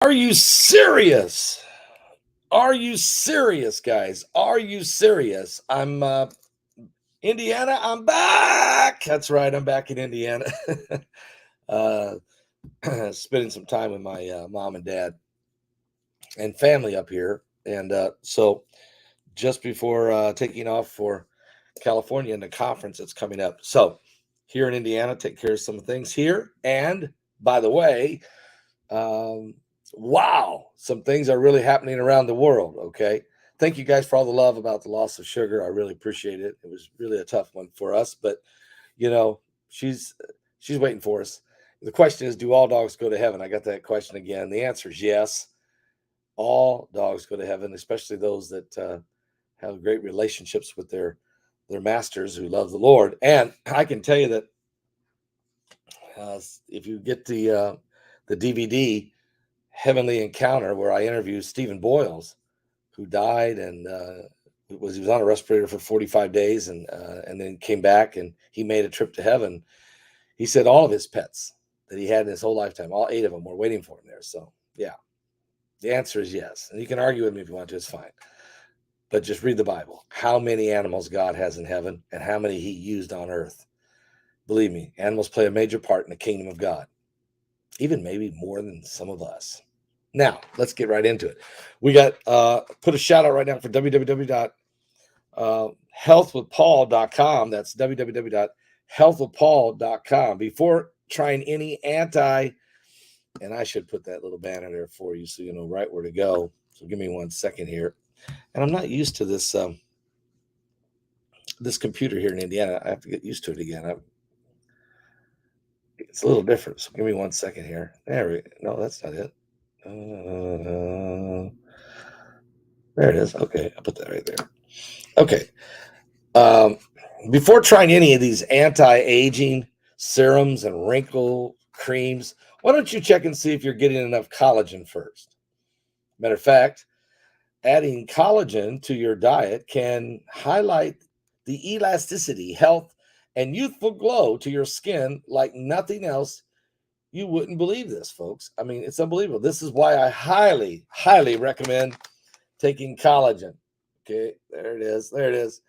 Are you serious? Are you serious, guys? Are you serious? I'm Indiana. I'm back. That's right. I'm back in Indiana. uh, Spending some time with my mom and dad and family up here. And so just before taking off for California and the conference that's coming up. So here in Indiana, take care of some things here. And by the way, um, wow, some things are really happening around the world. Okay. Thank you guys for all the love about the loss of Sugar. I really appreciate it. It was really a tough one for us, but you know, she's she's waiting for us. The question is, do all dogs go to heaven? I got that question again. The answer is yes. All dogs go to heaven, especially those that have great relationships with their masters who love the Lord. And I can tell you that if you get the DVD Heavenly Encounter, where I interview Stephen Boyles, who died and he was on a respirator for 45 days and then came back and he made a trip to heaven. He said all of his pets that he had in his whole lifetime, all 8 of them, were waiting for him there. So yeah, the answer is yes. And you can argue with me if you want to, it's fine. But just read the Bible. How many animals God has in heaven and how many he used on earth. Believe me, animals play a major part in the kingdom of God, even maybe more than some of us. Now, let's get right into it. We got put a shout out right now for www.healthwithpaul.com. That's www.healthwithpaul.com. Before trying any and I should put that little banner there for you so you know right where to go. So give me 1 second here. And I'm not used to this computer here in Indiana. I have to get used to it again. It's a little different. So give me 1 second here. No, that's not it. There it is. Okay, I'll put that right there. Okay. Um, Before trying any of these anti-aging serums and wrinkle creams, why don't you check and see if you're getting enough collagen first? Matter of fact, adding collagen to your diet can highlight the elasticity, health, and youthful glow to your skin like nothing else. You wouldn't believe this, folks. I mean, it's unbelievable. This is why I highly, highly recommend taking collagen. Okay, there it is. There it is.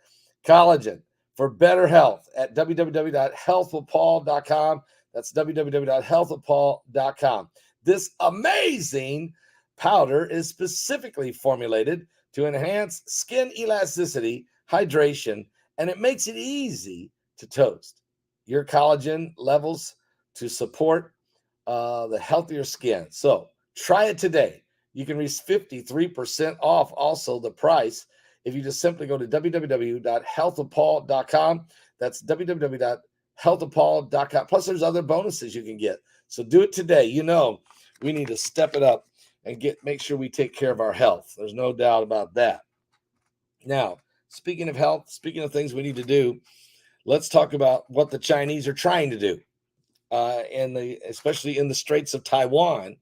Collagen for better health at www.healthwithpaul.com. That's www.healthwithpaul.com. This amazing powder is specifically formulated to enhance skin elasticity, hydration, and it makes it easy to toast your collagen levels to support the healthier skin. So try it today. You can reach 53% off also the price if you just simply go to www.healthofpaul.com. That's www.healthofpaul.com. Plus, there's other bonuses you can get. So do it today. You know, we need to step it up and make sure we take care of our health. There's no doubt about that. Now, speaking of health, speaking of things we need to do, let's talk about what the Chinese are trying to do. Especially in the Straits of Taiwan,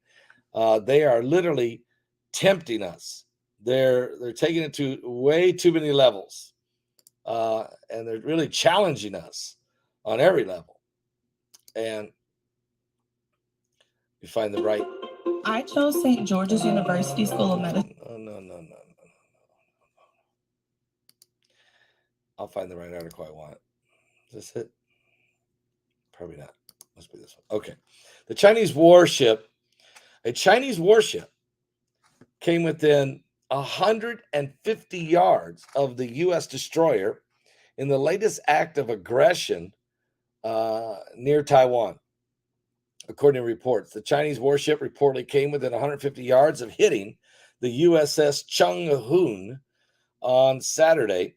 they are literally tempting us. They're taking it to way too many levels, and they're really challenging us on every level. And you find the right. I chose St. George's University School of Medicine. No. I'll find the right article I want. Is this it? Probably not. Must be this one. Okay. A Chinese warship came within 150 yards of the U.S. destroyer in the latest act of aggression near Taiwan. According to reports, the Chinese warship reportedly came within 150 yards of hitting the USS Changhoon on Saturday,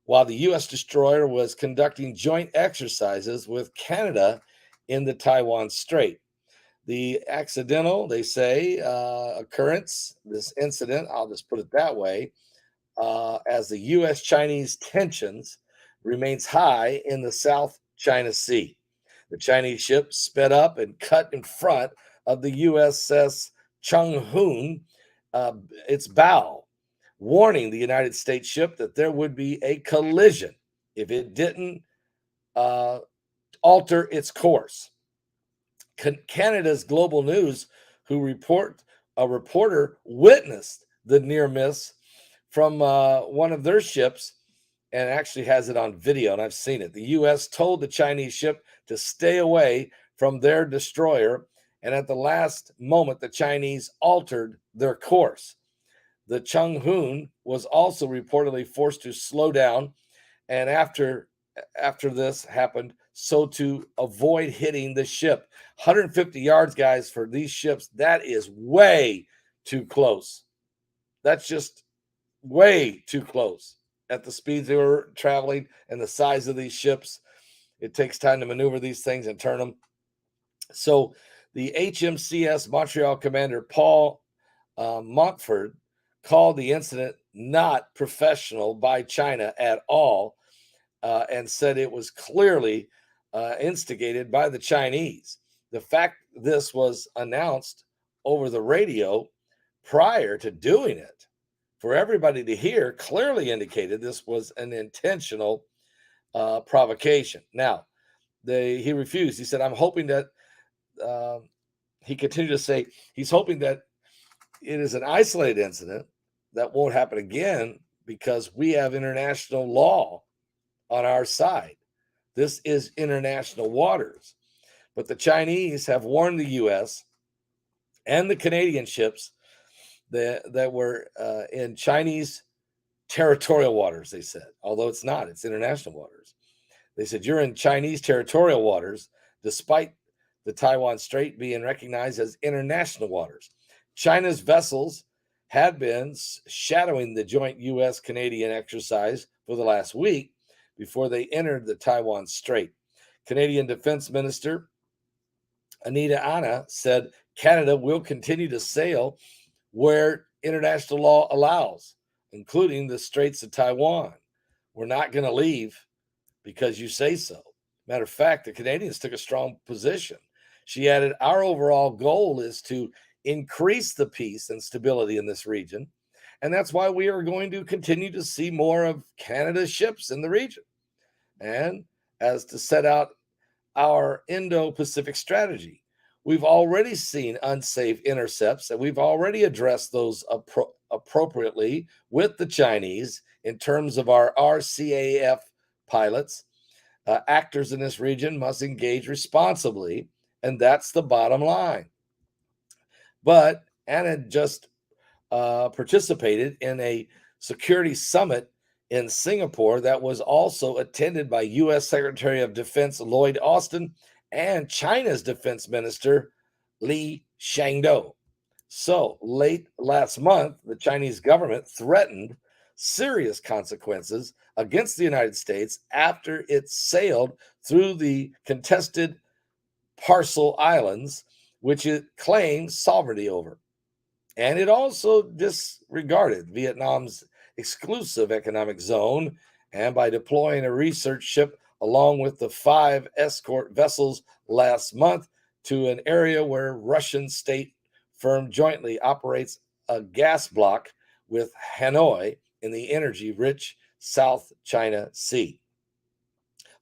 while the U.S. destroyer was conducting joint exercises with Canada in the Taiwan Strait. The accidental, they say, occurrence, this incident, I'll just put it that way, as the U.S.-Chinese tensions remains high in the South China Sea. The Chinese ship sped up and cut in front of the USS Changhoon, its bow, warning the United States ship that there would be a collision if it didn't alter its course. Canada's Global News, who a reporter witnessed the near miss from one of their ships and actually has it on video, and I've seen it. The U.S. told the Chinese ship to stay away from their destroyer, and at the last moment, the Chinese altered their course. The Changhoon was also reportedly forced to slow down, and after this happened, so to avoid hitting the ship. 150 yards, guys, for these ships, that is way too close. That's just way too close. At the speeds they were traveling and the size of these ships, it takes time to maneuver these things and turn them. So the HMCS Montreal commander Paul Montford called the incident not professional by China at all, and said it was clearly instigated by the Chinese. The fact this was announced over the radio prior to doing it for everybody to hear clearly indicated this was an intentional provocation. Now, he refused. He said, I'm hoping that, he continued to say, he's hoping that it is an isolated incident that won't happen again because we have international law on our side. This is international waters. But the Chinese have warned the U.S. and the Canadian ships that were in Chinese territorial waters, they said, although it's not, it's international waters. They said, you're in Chinese territorial waters, despite the Taiwan Strait being recognized as international waters. China's vessels had been shadowing the joint U.S.-Canadian exercise for the last week before they entered the Taiwan Strait. Canadian Defense Minister Anita Anna said Canada will continue to sail where international law allows, including the Straits of Taiwan. We're not going to leave because you say so. Matter of fact, the Canadians took a strong position. She added, our overall goal is to increase the peace and stability in this region. And that's why we are going to continue to see more of Canada's ships in the region. And as to set out our Indo-Pacific strategy, we've already seen unsafe intercepts, and we've already addressed those appropriately with the Chinese in terms of our RCAF pilots. Actors in this region must engage responsibly, and that's the bottom line. But Anna just participated in a security summit in Singapore that was also attended by U.S. Secretary of Defense Lloyd Austin and China's Defense Minister Li Shangdo. So late last month, the Chinese government threatened serious consequences against the United States after it sailed through the contested Parcel Islands, which it claims sovereignty over. And it also disregarded Vietnam's exclusive economic zone, and by deploying a research ship along with the 5 escort vessels last month to an area where Russian state firm jointly operates a gas block with Hanoi in the energy-rich South China Sea.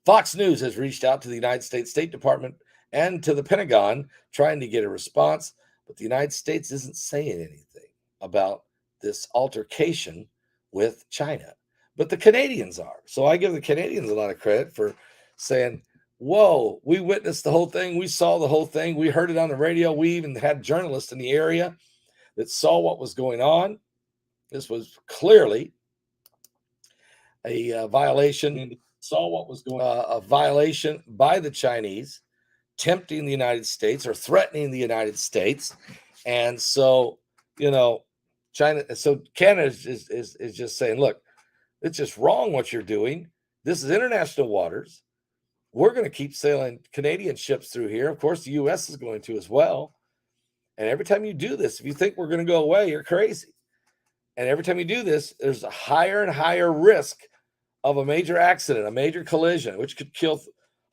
Fox News has reached out to the United States State Department and to the Pentagon trying to get a response, but the United States isn't saying anything about this altercation with China. But the Canadians are. So I give the Canadians a lot of credit for saying, whoa, we witnessed the whole thing. We saw the whole thing. We heard it on the radio. We even had journalists in the area that saw what was going on. This was clearly a violation. Saw what was going on. A violation by the Chinese, tempting the United States or threatening the United States. And so, Canada is just saying, look, it's just wrong what you're doing. This is international waters. We're going to keep sailing Canadian ships through here. Of course, the U.S. is going to as well. And every time you do this, if you think we're going to go away, you're crazy. And every time you do this, there's a higher and higher risk of a major accident, a major collision, which could kill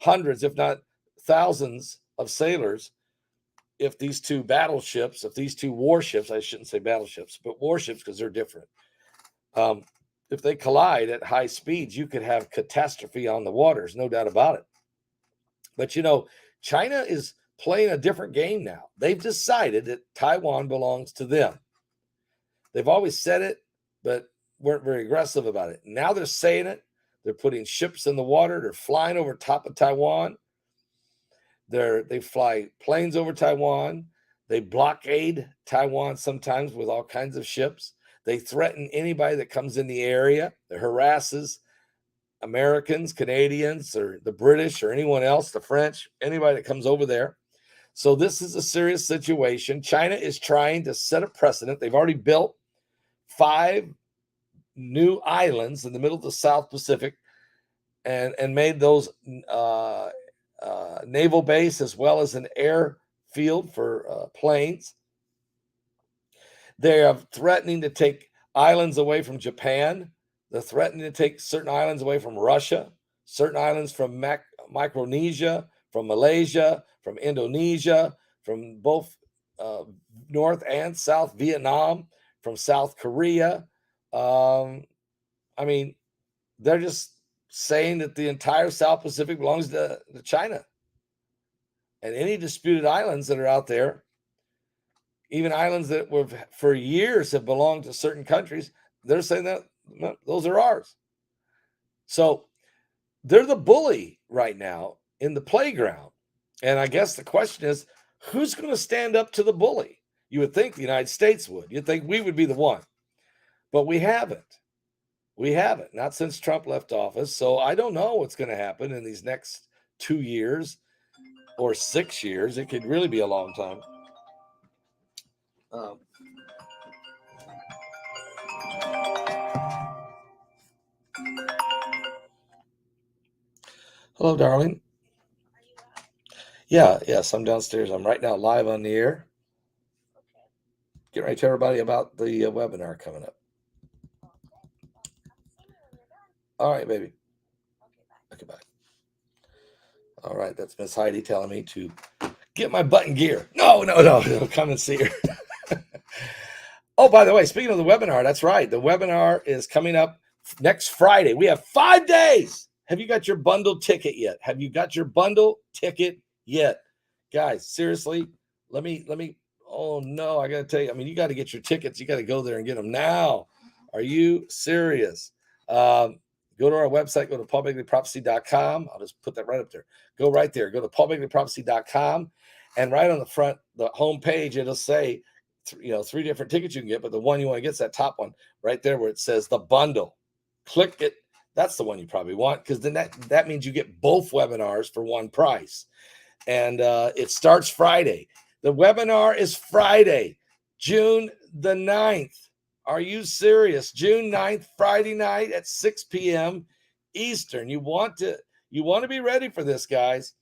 hundreds, if not thousands of sailors if these two battleships, if these two warships, I shouldn't say battleships, but warships because they're different. If they collide at high speeds, you could have catastrophe on the waters, no doubt about it. But China is playing a different game now. They've decided that Taiwan belongs to them. They've always said it, but weren't very aggressive about it. Now they're saying it. They're putting ships in the water. They're flying over top of Taiwan. They fly planes over Taiwan. They blockade Taiwan sometimes with all kinds of ships. They threaten anybody that comes in the area. They harasses Americans, Canadians, or the British, or anyone else, the French, anybody that comes over there. So this is a serious situation. China is trying to set a precedent. They've already built 5 new islands in the middle of the South Pacific and made those naval base as well as an airfield for planes. They are threatening to take islands away from Japan. They're threatening to take certain islands away from Russia, certain islands from Micronesia, from Malaysia, from Indonesia, from both North and South Vietnam, from South Korea. I mean, they're just saying that the entire South Pacific belongs to China. And any disputed islands that are out there, even islands that were for years have belonged to certain countries, they're saying that those are ours. So they're the bully right now in the playground. And I guess the question is, who's going to stand up to the bully? You would think the United States would. You'd think we would be the one. But we haven't. We haven't, not since Trump left office. So I don't know what's going to happen in these next 2 years or 6 years. It could really be a long time. Hello, darling. Yeah, yes, I'm downstairs. I'm right now live on the air. Get right to everybody about the webinar coming up. All right, baby. Okay, bye. All right, that's Miss Heidi telling me to get my button gear. No, come and see her. Oh, by the way, speaking of the webinar, that's right. The webinar is coming up next Friday. We have 5 days. Have you got your bundle ticket yet? Have you got your bundle ticket yet? Guys, seriously, let me, oh no, I got to tell you, I mean, you got to get your tickets. You got to go there and get them now. Are you serious? Go to our website, go to paulbegleyprophecy.com. I'll just put that right up there. Go right there. Go to paulbegleyprophecy.com. And right on the front, the home page, it'll say, 3 different tickets you can get, but the one you want to get is that top one right there where it says the bundle. Click it. That's the one you probably want, because then that means you get both webinars for one price. And it starts Friday. The webinar is Friday, June the 9th. Are you serious? June 9th, Friday night at 6 p.m. Eastern. You want to be ready for this, guys.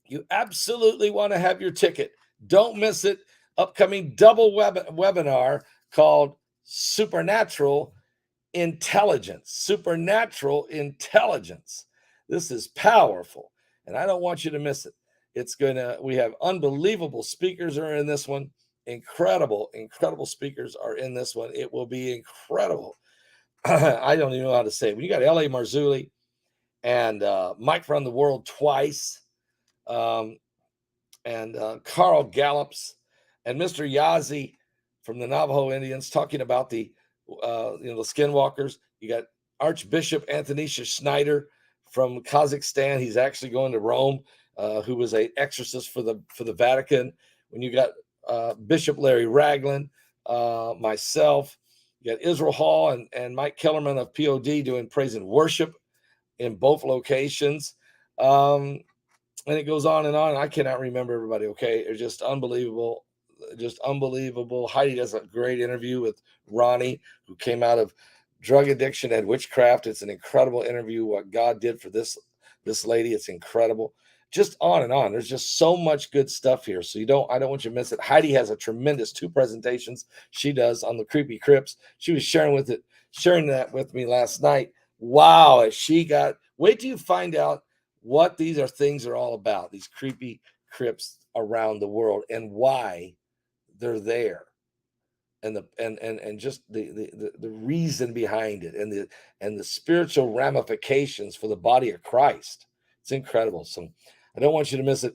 You absolutely want to have your ticket. Don't miss it. Upcoming double webinar called Supernatural Intelligence. Supernatural Intelligence. This is powerful, and I don't want you to miss it. We have unbelievable speakers are in this one. Incredible speakers are in this one. It will be incredible. I don't even know how to say it. When you got L.A. Marzulli and Mike Run the World twice, and Carl Gallups and Mr. Yazi from the Navajo Indians talking about the skinwalkers. You got Archbishop Antonisha Schneider from Kazakhstan. He's actually going to Rome, who was an exorcist for the Vatican. When you got Bishop Larry Ragland, myself, you got Israel Hall and Mike Kellerman of POD doing praise and worship in both locations. And it goes on and on. I cannot remember everybody. Okay. It's just unbelievable. Heidi does a great interview with Ronnie, who came out of drug addiction and witchcraft. It's an incredible interview. What God did for this lady. It's incredible. Just on and on. There's just so much good stuff here. So I don't want you to miss it. Heidi has a tremendous 2 presentations she does on the creepy crypts. She was sharing that with me last night. Wow. Wait till you find out what these things are all about, these creepy crypts around the world, and why they're there, and just the reason behind it, and the spiritual ramifications for the body of Christ. It's incredible. So I don't want you to miss it.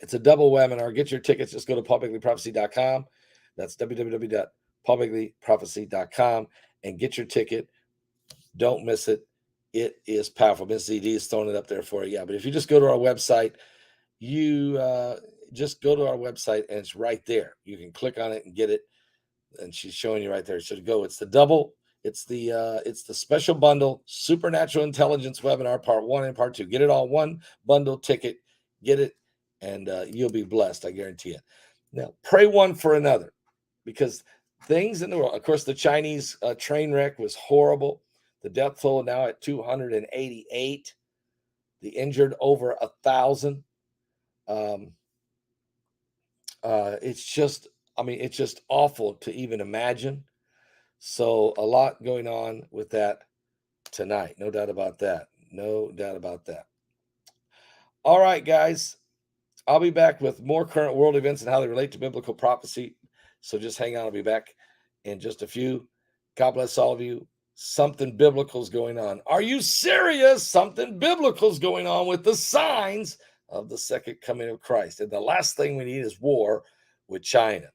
It's a double webinar. Get your tickets. Just go to publiclyprophecy.com. That's www.publiclyprophecy.com and get your ticket. Don't miss it. It is powerful. Miss ZD is throwing it up there for you. Yeah, but if you just go to our website, you just go to our website and it's right there. You can click on it and get it. And she's showing you right there. So to go, it's the double. It's the special bundle, Supernatural Intelligence webinar, part 1 and part 2. Get it all one bundle ticket. Get it, and you'll be blessed. I guarantee it. Now, pray one for another, because things in the world. Of course, the Chinese train wreck was horrible. The death toll now at 288. The injured over 1,000. It's just awful to even imagine. So a lot going on with that tonight. No doubt about that. No doubt about that. All right, guys. I'll be back with more current world events and how they relate to biblical prophecy. So just hang on. I'll be back in just a few. God bless all of you. Something biblical is going on. Are you serious? Something biblical is going on with the signs of the second coming of Christ. And the last thing we need is war with China.